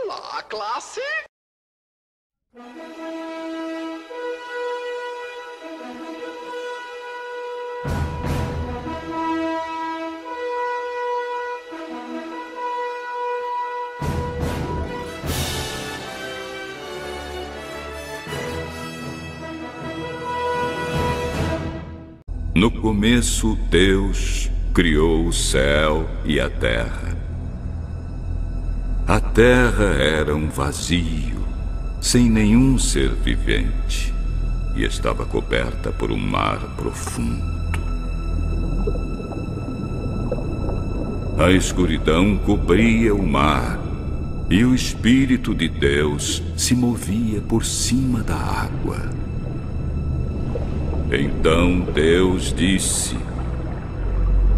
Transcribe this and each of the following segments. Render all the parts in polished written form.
Olá, classe! No começo, Deus criou o céu e a terra. A terra era um vazio, sem nenhum ser vivente, e estava coberta por um mar profundo. A escuridão cobria o mar, e o Espírito de Deus se movia por cima da água. Então Deus disse: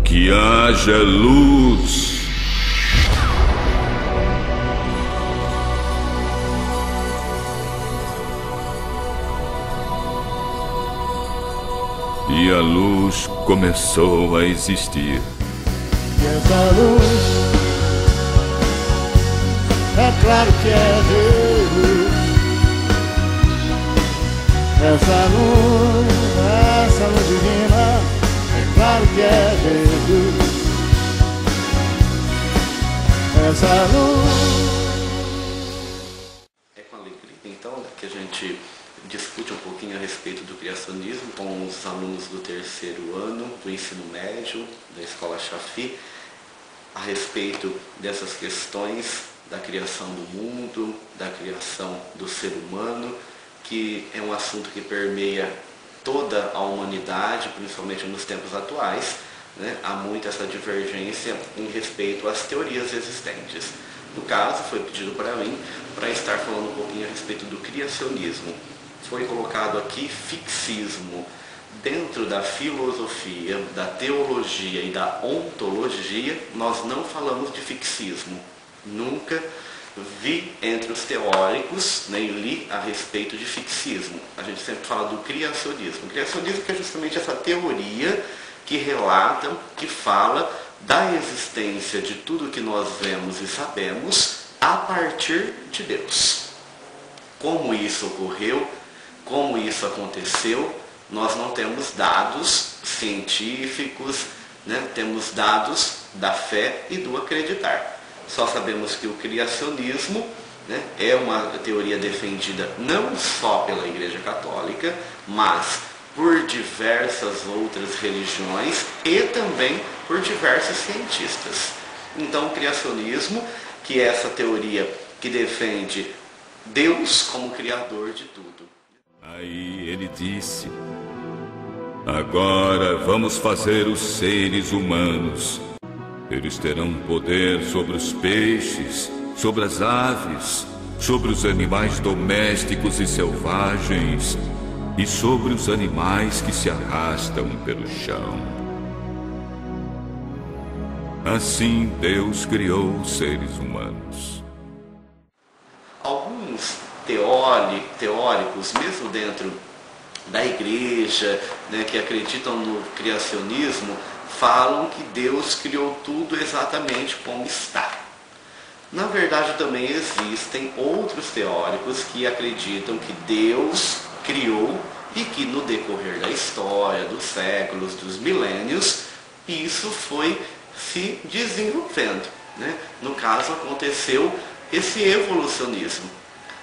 que haja luz. E a luz começou a existir. E essa luz, é claro que é Deus. Essa luz divina, é claro que é Jesus. Essa luz. É com alegria, então, que a gente discute um pouquinho a respeito do criacionismo com os alunos do terceiro ano do ensino médio da Escola Chafi, a respeito dessas questões da criação do mundo, da criação do ser humano, que é um assunto que permeia toda a humanidade, principalmente nos tempos atuais, né? Há muito essa divergência em respeito às teorias existentes. No caso, foi pedido para mim para estar falando um pouquinho a respeito do criacionismo. Foi colocado aqui fixismo. Dentro da filosofia, da teologia e da ontologia, nós não falamos de fixismo. Nunca vi entre os teóricos, nem li a respeito de fixismo. A gente sempre fala do criacionismo. O criacionismo que é justamente essa teoria que relata, que fala da existência de tudo que nós vemos e sabemos a partir de Deus. Como isso ocorreu, como isso aconteceu, nós não temos dados científicos, né? Temos dados da fé e do acreditar. Só sabemos que o criacionismo, né, é uma teoria defendida não só pela Igreja Católica, mas por diversas outras religiões e também por diversos cientistas. Então o criacionismo, que é essa teoria que defende Deus como criador de tudo. Aí ele disse: agora vamos fazer os seres humanos. Eles terão poder sobre os peixes, sobre as aves, sobre os animais domésticos e selvagens e sobre os animais que se arrastam pelo chão. Assim Deus criou os seres humanos. Alguns teóricos, mesmo dentro da igreja, né, que acreditam no criacionismo, falam que Deus criou tudo exatamente como está. Na verdade, também existem outros teóricos que acreditam que Deus criou e que no decorrer da história, dos séculos, dos milênios, isso foi se desenvolvendo, né? No caso, aconteceu esse evolucionismo.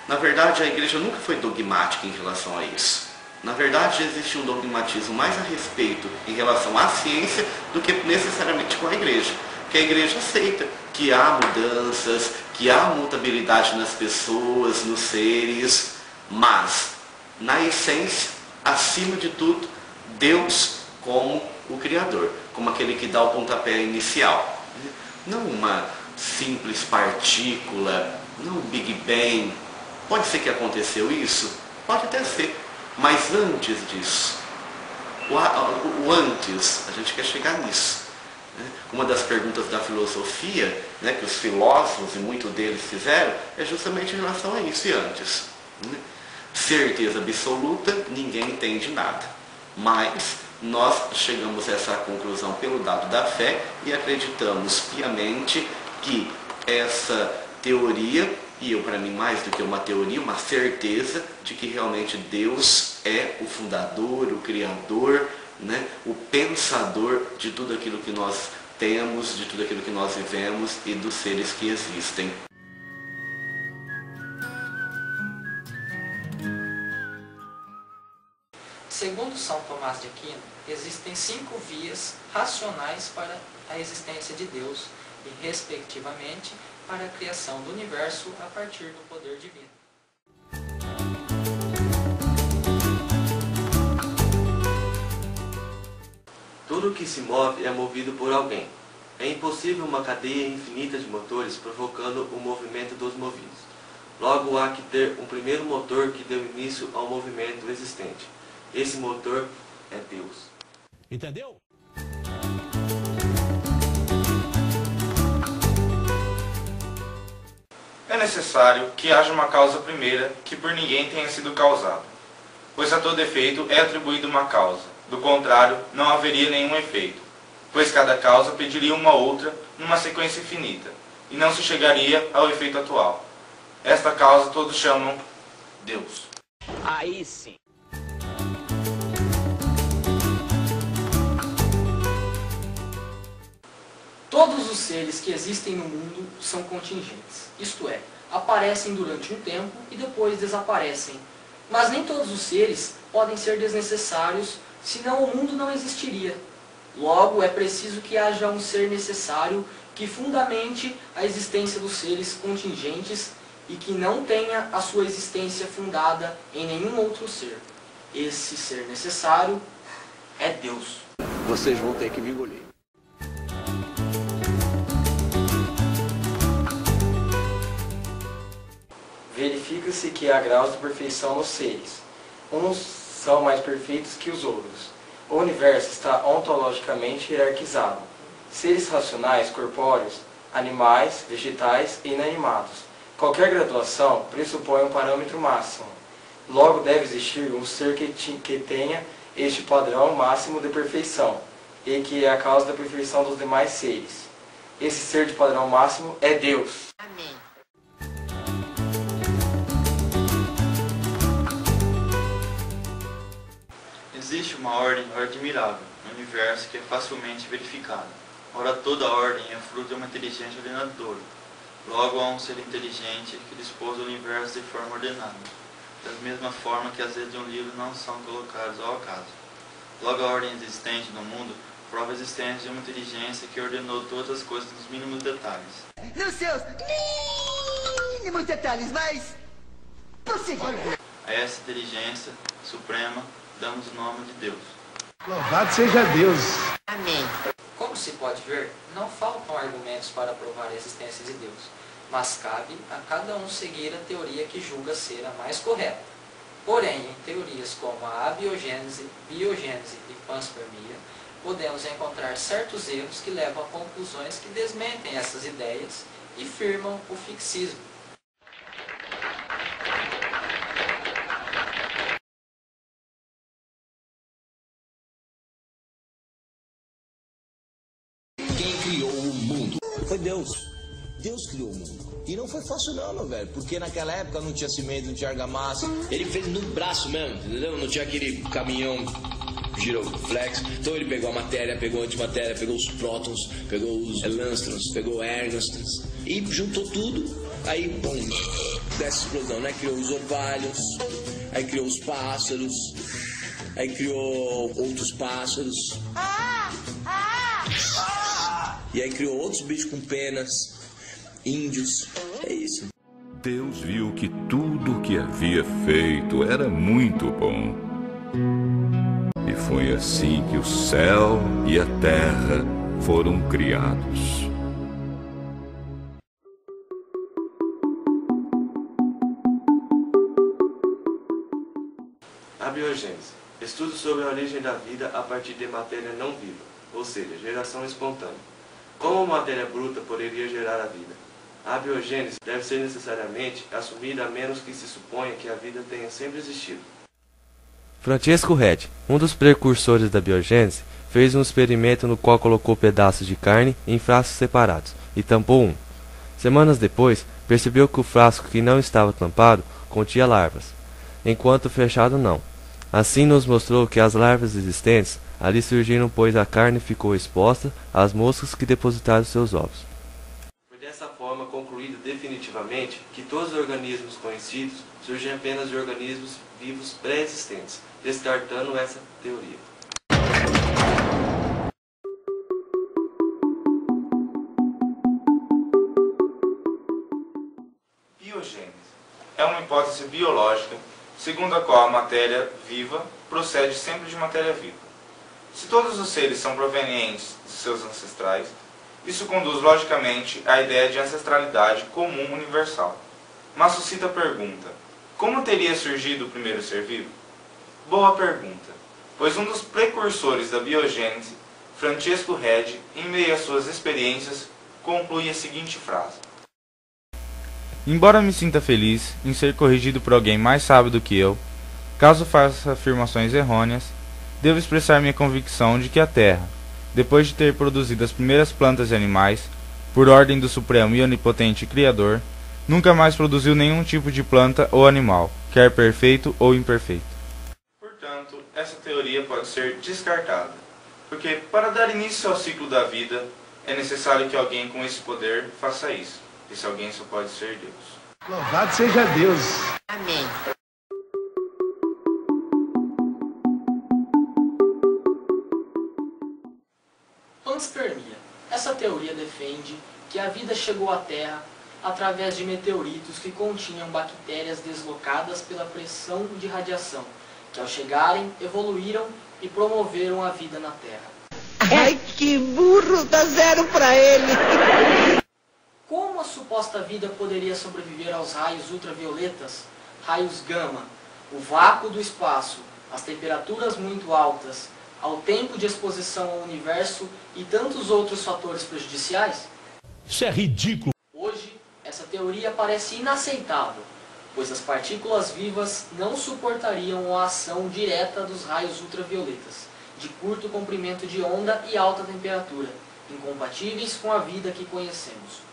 Na verdade, a igreja nunca foi dogmática em relação a isso. Na verdade, existe um dogmatismo mais a respeito em relação à ciência do que necessariamente com a igreja. Que a igreja aceita que há mudanças, que há mutabilidade nas pessoas, nos seres, mas, na essência, acima de tudo, Deus como o Criador, como aquele que dá o pontapé inicial. Não uma simples partícula, não um Big Bang. Pode ser que aconteceu isso? Pode até ser. Mas antes disso, o antes, a gente quer chegar nisso. Uma das perguntas da filosofia, né, que os filósofos, e muitos deles fizeram, é justamente em relação a isso, e antes. Certeza absoluta, ninguém entende nada. Mas nós chegamos a essa conclusão pelo dado da fé e acreditamos piamente que essa teoria e eu, para mim, mais do que uma teoria, uma certeza de que realmente Deus é o fundador, o criador, né, o pensador de tudo aquilo que nós temos, de tudo aquilo que nós vivemos e dos seres que existem. Segundo São Tomás de Aquino, existem 5 vias racionais para a existência de Deus e, respectivamente, para a criação do universo a partir do poder divino. Tudo que se move é movido por alguém. É impossível uma cadeia infinita de motores provocando o movimento dos movidos. Logo há que ter um primeiro motor que deu início ao movimento existente. Esse motor é Deus. Entendeu? É necessário que haja uma causa primeira que por ninguém tenha sido causada, pois a todo efeito é atribuído uma causa. Do contrário, não haveria nenhum efeito, pois cada causa pediria uma outra numa sequência infinita, e não se chegaria ao efeito atual. Esta causa todos chamam Deus. Aí sim. Todos os seres que existem no mundo são contingentes, isto é, aparecem durante um tempo e depois desaparecem. Mas nem todos os seres podem ser desnecessários, senão o mundo não existiria. Logo, é preciso que haja um ser necessário que fundamente a existência dos seres contingentes e que não tenha a sua existência fundada em nenhum outro ser. Esse ser necessário é Deus. Vocês vão ter que me engolir. Verifica-se que há graus de perfeição nos seres. Uns são mais perfeitos que os outros. O universo está ontologicamente hierarquizado. Seres racionais, corpóreos, animais, vegetais e inanimados. Qualquer graduação pressupõe um parâmetro máximo. Logo deve existir um ser que tenha este padrão máximo de perfeição, e que é a causa da perfeição dos demais seres. Esse ser de padrão máximo é Deus. Amém. Existe uma ordem admirável no universo que é facilmente verificada. Ora, toda ordem é fruto de uma inteligência ordenadora. Logo, há um ser inteligente que dispôs o universo de forma ordenada, da mesma forma que as letras de um livro não são colocadas ao acaso. Logo, a ordem existente no mundo prova a existência de uma inteligência que ordenou todas as coisas nos mínimos detalhes. Nos seus mínimos detalhes, mas prossiga. A essa inteligência suprema damos o nome de Deus. Louvado seja Deus. Amém. Como se pode ver, não faltam argumentos para provar a existência de Deus, mas cabe a cada um seguir a teoria que julga ser a mais correta. Porém, em teorias como a abiogênese, biogênese e panspermia, podemos encontrar certos erros que levam a conclusões que desmentem essas ideias e firmam o fixismo. Quem criou o mundo? Foi Deus. Deus criou o mundo. E não foi fácil não, velho. Porque naquela época não tinha cimento, não tinha argamassa. Ele fez no braço mesmo, entendeu? Não tinha aquele caminhão giroflex. Então ele pegou a matéria, pegou a antimatéria, pegou os prótons, pegou os elanstrons, pegou ergastons. E juntou tudo. Aí, bom, dessa explosão, né? Criou os orvalhos. Aí criou os pássaros. Aí criou outros pássaros. E aí criou outros bichos com penas, índios, é isso. Deus viu que tudo o que havia feito era muito bom. E foi assim que o céu e a terra foram criados. A biogênese. Estudo sobre a origem da vida a partir de matéria não viva, ou seja, geração espontânea. Como a matéria bruta poderia gerar a vida? A biogênese deve ser necessariamente assumida a menos que se suponha que a vida tenha sempre existido. Francesco Redi, um dos precursores da biogênese, fez um experimento no qual colocou pedaços de carne em frascos separados e tampou um. Semanas depois, percebeu que o frasco que não estava tampado continha larvas, enquanto o fechado não. Assim nos mostrou que as larvas existentes ali surgiram pois a carne ficou exposta às moscas que depositaram seus ovos. Foi dessa forma concluído definitivamente que todos os organismos conhecidos surgem apenas de organismos vivos pré-existentes, descartando essa teoria. Biogênese é uma hipótese biológica segundo a qual a matéria viva procede sempre de matéria viva. Se todos os seres são provenientes de seus ancestrais, isso conduz logicamente à ideia de ancestralidade comum universal. Mas suscita a pergunta: como teria surgido o primeiro ser vivo? Boa pergunta, pois um dos precursores da biogênese, Francesco Redi, em meio às suas experiências, conclui a seguinte frase: embora me sinta feliz em ser corrigido por alguém mais sábio do que eu, caso faça afirmações errôneas, devo expressar minha convicção de que a Terra, depois de ter produzido as primeiras plantas e animais, por ordem do Supremo e Onipotente Criador, nunca mais produziu nenhum tipo de planta ou animal, quer perfeito ou imperfeito. Portanto, essa teoria pode ser descartada, porque para dar início ao ciclo da vida, é necessário que alguém com esse poder faça isso. Esse alguém só pode ser Deus. Louvado seja Deus. Amém. Panspermia. Essa teoria defende que a vida chegou à Terra através de meteoritos que continham bactérias deslocadas pela pressão de radiação, que ao chegarem evoluíram e promoveram a vida na Terra. Ai, que burro, dá 0 pra ele. Como a suposta vida poderia sobreviver aos raios ultravioletas, raios gama, o vácuo do espaço, as temperaturas muito altas, ao tempo de exposição ao universo e tantos outros fatores prejudiciais? Isso é ridículo. Hoje, essa teoria parece inaceitável, pois as partículas vivas não suportariam a ação direta dos raios ultravioletas, de curto comprimento de onda e alta temperatura, incompatíveis com a vida que conhecemos.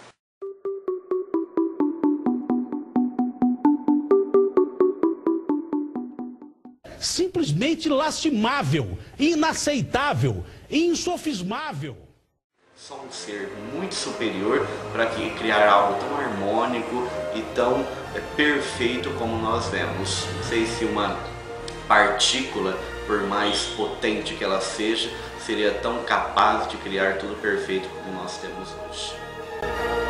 Simplesmente lastimável, inaceitável, insofismável. Só um ser muito superior para criar algo tão harmônico e tão perfeito como nós vemos. Não sei se uma partícula, por mais potente que ela seja, seria tão capaz de criar tudo perfeito como nós temos hoje.